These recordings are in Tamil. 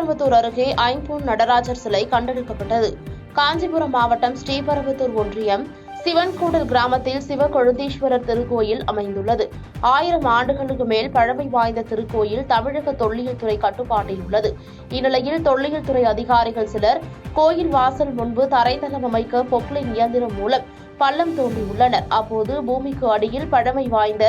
ஸ்ரீபெரும்புதூர் அருகே ஐம்பொன் நடராஜர் சிலை கண்டெடுக்கப்பட்டது. காஞ்சிபுரம் மாவட்டம் ஸ்ரீபெரும்புதூர் ஒன்றியம் சிவன்கோடல் கிராமத்தில் சிவகொழுந்தீஸ்வரர் திருக்கோயில் அமைந்துள்ளது. 1000 ஆண்டுகளுக்கு மேல் பழமை வாய்ந்த திருக்கோயில் தமிழக தொல்லியல் துறை கட்டுப்பாட்டில் உள்ளது. இந்நிலையில் தொல்லியல் துறை அதிகாரிகள் சிலர் கோயில் வாசல் முன்பு தரைத்தளம் அமைக்க பொக்லைன் இயந்திரம் மூலம் பள்ளம் தோண்டியுள்ளனர். அப்போது பூமிக்கு அடியில் பழமை வாய்ந்த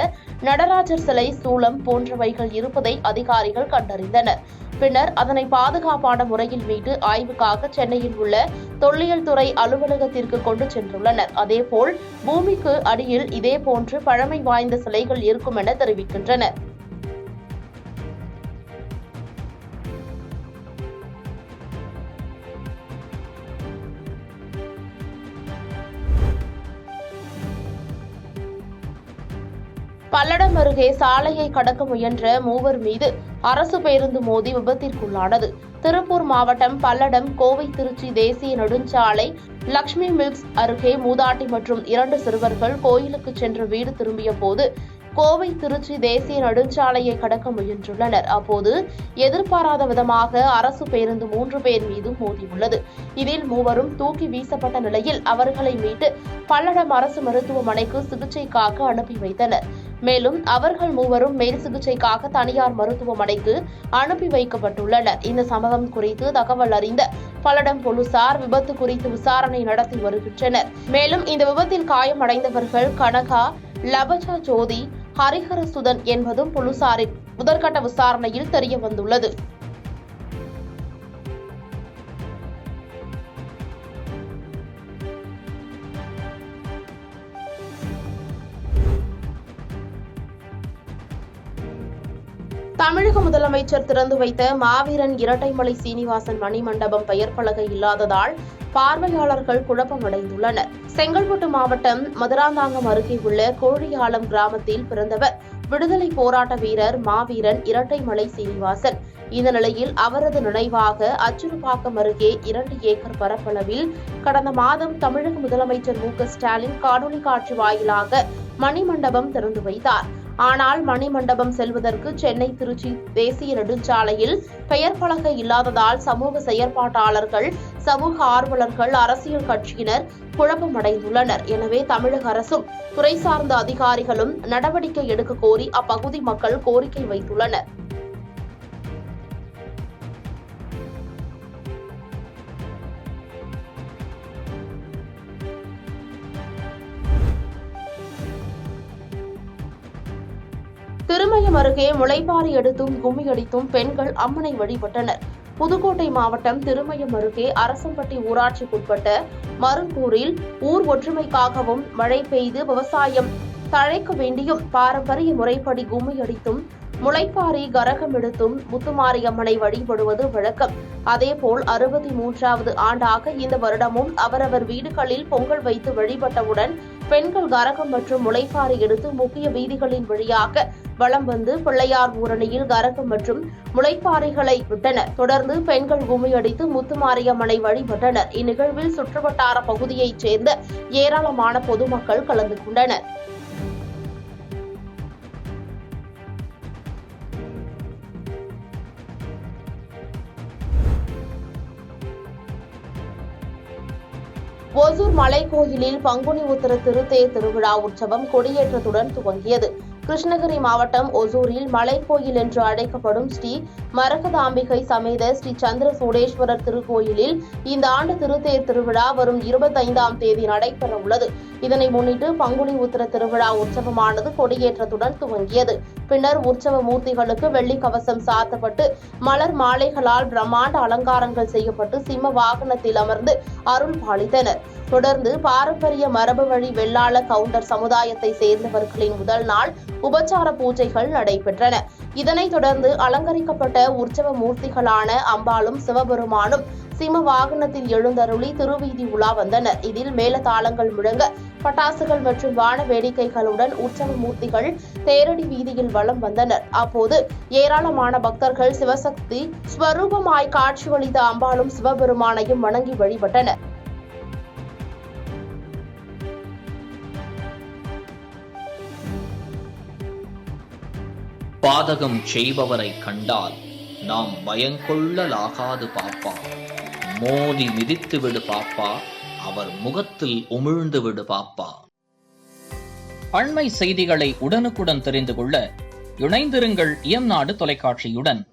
நடராஜர் சிலை, சூலம் போன்றவைகள் இருப்பதை அதிகாரிகள் கண்டறிந்தனர். பின்னர் அதனை பாதுகாப்பான முறையில் மீட்டு ஆய்வுக்காக சென்னையில் உள்ள தொல்லியல் துறை அலுவலகத்திற்கு கொண்டு சென்றுள்ளனர். அதேபோல் பூமிக்கு அடியில் இதேபோன்று பழமை வாய்ந்த சிலைகள் இருக்கும் என தெரிவிக்கின்றனர். பல்லடம் அருகே சாலையை கடக்க முயன்ற மூவர் மீது அரசு பேருந்து மோதி விபத்திற்குள்ளானது. திருப்பூர் மாவட்டம் பல்லடம் கோவை திருச்சி தேசிய நெடுஞ்சாலை லட்சுமி மில்ஸ் அருகே மூதாட்டி மற்றும் 2 சிறுவர்கள் கோயிலுக்கு சென்று வீடு திரும்பிய போது கோவை திருச்சி தேசிய நெடுஞ்சாலையை கடக்க முயன்றுள்ளனர். அப்போது எதிர்பாராத விதமாக அரசு பேருந்து 3 பேர் மீதும் மோதியுள்ளது. இதில் மூவரும் தூக்கி வீசப்பட்ட நிலையில் அவர்களை மீட்டு பல்லடம் அரசு மருத்துவமனைக்கு சிகிச்சைக்காக அனுப்பி வைத்தனர். மேலும் அவர்கள் மூவரும் மேல் சிகிச்சைக்காக தனியார் மருத்துவமனைக்கு அனுப்பி வைக்கப்பட்டுள்ளனர். இந்த சம்பவம் குறித்து தகவல் அறிந்த பல்லடம் போலீசார் விபத்து குறித்து விசாரணை நடத்தி வருகின்றனர். மேலும் இந்த விபத்தில் காயமடைந்தவர்கள் கனகா, லபஜா ஜோதி, ஹரிஹரசுதன் என்பதும் போலீசாரின் முதற்கட்ட விசாரணையில் தெரியவந்துள்ளது. தமிழக முதலமைச்சர் திறந்து வைத்த மாவீரன் இரட்டைமலை சீனிவாசன் மணிமண்டபம் பெயர் பலகை இல்லாததால் பார்வையாளர்கள் குழப்பமடைந்துள்ளனர். செங்கல்பட்டு மாவட்டம் மதுராந்தாங்கம் அருகே உள்ள கோழியாளம் கிராமத்தில் பிறந்தவர் விடுதலை போராட்ட வீரர் மாவீரன் இரட்டைமலை சீனிவாசன். இந்த நிலையில் அவரது நினைவாக அச்சுறுப்பாக்கம் அருகே 2 ஏக்கர் பரப்பளவில் கடந்த மாதம் தமிழக முதலமைச்சர் மு.க.ஸ்டாலின் காணொலி காட்சி வாயிலாக மணிமண்டபம் திறந்து வைத்தார். ஆனால் மணிமண்டபம் செல்வதற்கு சென்னை திருச்சி தேசிய நெடுஞ்சாலையில் பெயர் பலகை இல்லாததால் சமூக செயற்பாட்டாளர்கள், சமூக ஆர்வலர்கள், அரசியல் கட்சியினர் குழப்பமடைந்துள்ளனர். எனவே தமிழக அரசும் துறை சார்ந்த அதிகாரிகளும் நடவடிக்கை எடுக்க கோரி அப்பகுதி மக்கள் கோரிக்கை வைத்துள்ளனர். திருமயம் அருகே முளைப்பாரி எடுத்தும் கும்மி அடித்தும் பெண்கள் அம்மனை வழிபட்டனர். புதுக்கோட்டை மாவட்டம் திருமயம் அருகே அரசம்பட்டி ஊராட்சிக்குட்பட்ட மருங்கூரில் ஊர் ஒற்றுமைக்காகவும் மழை பெய்து விவசாயம் தழைக்க வேண்டியும் பாரம்பரிய முறைப்படி கும்மி அடித்தும் முளைப்பாரி கரகம் எடுத்தும் முத்துமாரியம்மனை வழிபடுவது வழக்கம். அதேபோல் 63வது ஆண்டாக இந்த வருடமும் அவரவர் வீடுகளில் பொங்கல் வைத்து வழிபட்டவுடன் பெண்கள் கரகம் மற்றும் முளைப்பாரி எடுத்து முக்கிய வீதிகளின் வழியாக வலம் வந்து பிள்ளையார் ஊரணியில் கரகம் மற்றும் முளைப்பாரிகளை விட்டனர். தொடர்ந்து பெண்கள் கும்மியடித்து முத்துமாரியம்மனை வழிபட்டனர். இந்நிகழ்வில் சுற்றுவட்டார பகுதியைச் சேர்ந்த ஏராளமான பொதுமக்கள் கலந்து கொண்டனர். ஒசூர் மலைக்கோயிலில் பங்குனி உத்திர திருத்தேர் திருவிழா உற்சவம் கொடியேற்றத்துடன் துவங்கியது. கிருஷ்ணகிரி மாவட்டம் ஒசூரில் மலைக்கோயில் என்று அழைக்கப்படும் ஸ்ரீ மரகதாம்பிகை சமேத ஸ்ரீ சந்திர சூடேஸ்வரர் திருக்கோயிலில் இந்த ஆண்டு திருத்தேர் திருவிழா வரும் 25ஆம் தேதி நடைபெற உள்ளது. இதனை முன்னிட்டு பங்குனி உத்திர திருவிழா உற்சவமானது கொடியேற்றத்துடன் துவங்கியது. பின்னர் உற்சவ மூர்த்திகளுக்கு வெள்ளி கவசம் சாத்தப்பட்டு மலர் மாலைகளால் பிரம்மாண்ட அலங்காரங்கள் செய்யப்பட்டு சிம்ம வாகனத்தில் அமர்ந்து அருள் பாலித்தனர். தொடர்ந்து பாரம்பரிய மரபு வழி வெள்ளாள கவுண்டர் சமுதாயத்தை சேர்ந்தவர்களின் முதல் நாள் உபச்சார பூஜைகள் நடைபெற்றன. இதனைத் தொடர்ந்து அலங்கரிக்கப்பட்ட உற்சவ மூர்த்திகளான அம்பாளும் சிவபெருமானும் சிம்ம வாகனத்தில் எழுந்தருளி திருவீதி உலா வந்தனர். இதில் மேளதாளங்கள் முழங்க பட்டாசுகள் மற்றும் வான வேடிக்கைகளுடன் உற்சவ மூர்த்திகள் தேரடி வீதியில் வலம் வந்தனர். அப்போது ஏராளமான பக்தர்கள் சிவசக்தி ஸ்வரூபமாய் காட்சியளித்த அம்பாளும் சிவபெருமானையும் வணங்கி வழிபட்டனர். பாதகம் செய்பவரை கண்டால் நாம் பயங்கொள்ளலாகாது பாப்பா. மோதி மிதித்து விடு பாப்பா, அவர் முகத்தில் உமிழ்ந்து விடு பாப்பா. அண்மை செய்திகளை உடனுக்குடன் தெரிந்து கொள்ள இணைந்திருங்கள் இயம்நாடு தொலைக்காட்சியுடன்.